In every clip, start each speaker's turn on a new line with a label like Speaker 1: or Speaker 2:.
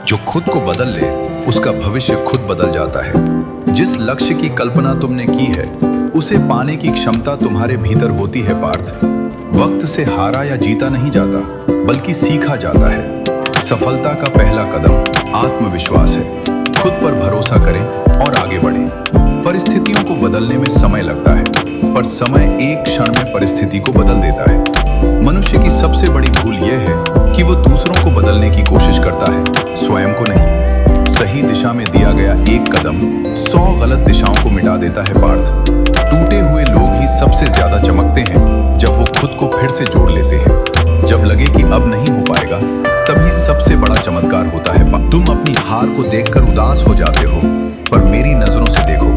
Speaker 1: जो खुद को बदल ले उसका भविष्य खुद बदल जाता है। जिस लक्ष्य की कल्पना तुमने की है उसे पाने की क्षमता तुम्हारे भीतर होती है पार्थ। वक्त से हारा या जीता नहीं जाता बल्कि सीखा जाता है। सफलता का पहला कदम आत्मविश्वास है। खुद पर भरोसा करें और आगे बढ़ें। परिस्थितियों को बदलने में समय लगता है पर समय एक क्षण में परिस्थिति को बदल देता है। मनुष्य की सबसे बड़ी भूल यह है कि वो दूसरों को बदलने की कोशिश करता है, स्वयं को नहीं। सही दिशा में दिया गया एक कदम 100 गलत दिशाओं को मिटा देता है पार्थ। टूटे हुए लोग ही सबसे ज्यादा चमकते हैं जब वो खुद को फिर से जोड़ लेते हैं। जब लगे कि अब नहीं हो पाएगा तभी सबसे बड़ा चमत्कार होता है। तुम अपनी हार को देखकर उदास हो जाते हो पर मेरी नजरों से देखो,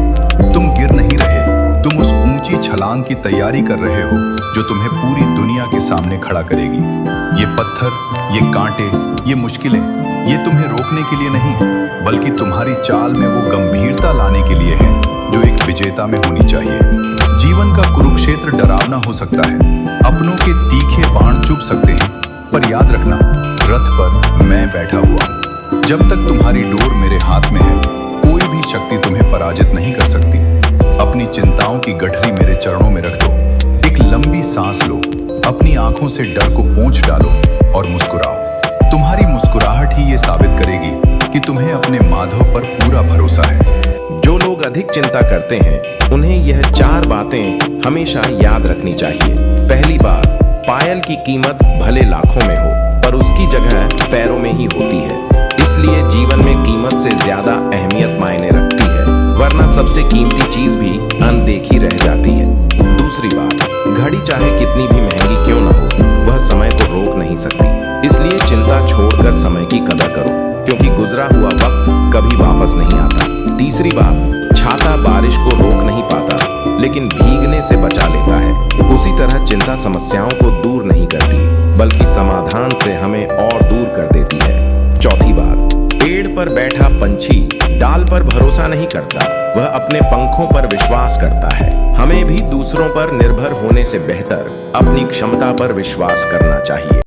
Speaker 1: तुम गिर नहीं रहे, तुम उस ऊंची छलांग की तैयारी कर रहे हो जो तुम्हें पूरी दुनिया के सामने खड़ा करेगी। ये पत्थर, ये कांटे, ये मुश्किलें, ये तुम्हें रोकने के लिए नहीं बल्कि तुम्हारी चाल में वो गंभीरता लाने के लिए है जो एक विजेता में होनी चाहिए। जीवन का कुरुक्षेत्र डरावना हो सकता है, अपनों के तीखे बाण चुभ सकते हैं, पर याद रखना रथ पर मैं बैठा हुआ हूं। जब तक तुम्हारी डोर मेरे हाथ में है कोई भी शक्ति तुम्हें पराजित नहीं कर सकती। अपनी चिंताओं की गठरी मेरे चरणों में रख दो, एक लंबी सांस लो, अपनी आंखों से डर को पोंछ डालो और मुस्कुराओ। तुम्हारी मुस्कुराहट ही ये साबित करेगी कि तुम्हें अपने माधव पर पूरा भरोसा है।
Speaker 2: जो लोग अधिक चिंता करते हैं उन्हें यह 4 बातें हमेशा याद रखनी चाहिए। पहली बात, पायल की कीमत भले लाखों में हो पर उसकी जगह पैरों में ही होती है। इसलिए जीवन में कीमत से ज्यादा अहमियत मायने रखती है, वरना सबसे कीमती चीज भी अनदेखी रह जाती है। दूसरी बात, घड़ी चाहे कितनी भी महंगी क्यों ना हो वह समय को रोक नहीं सकती। इसलिए चिंता छोड़कर समय की कदर करो क्योंकि गुजरा हुआ वक्त कभी वापस नहीं आता। तीसरी बात, छाता बारिश को रोक नहीं पाता लेकिन भीगने से बचा लेता है। उसी तरह चिंता समस्याओं को दूर नहीं करती बल्कि समाधान से हमें और दूर कर देती है। चौथी बात, पेड़ पर बैठा पंछी डाल पर भरोसा नहीं करता, वह अपने पंखों पर विश्वास करता है। हमें भी दूसरों पर निर्भर होने से बेहतर अपनी क्षमता पर विश्वास करना चाहिए।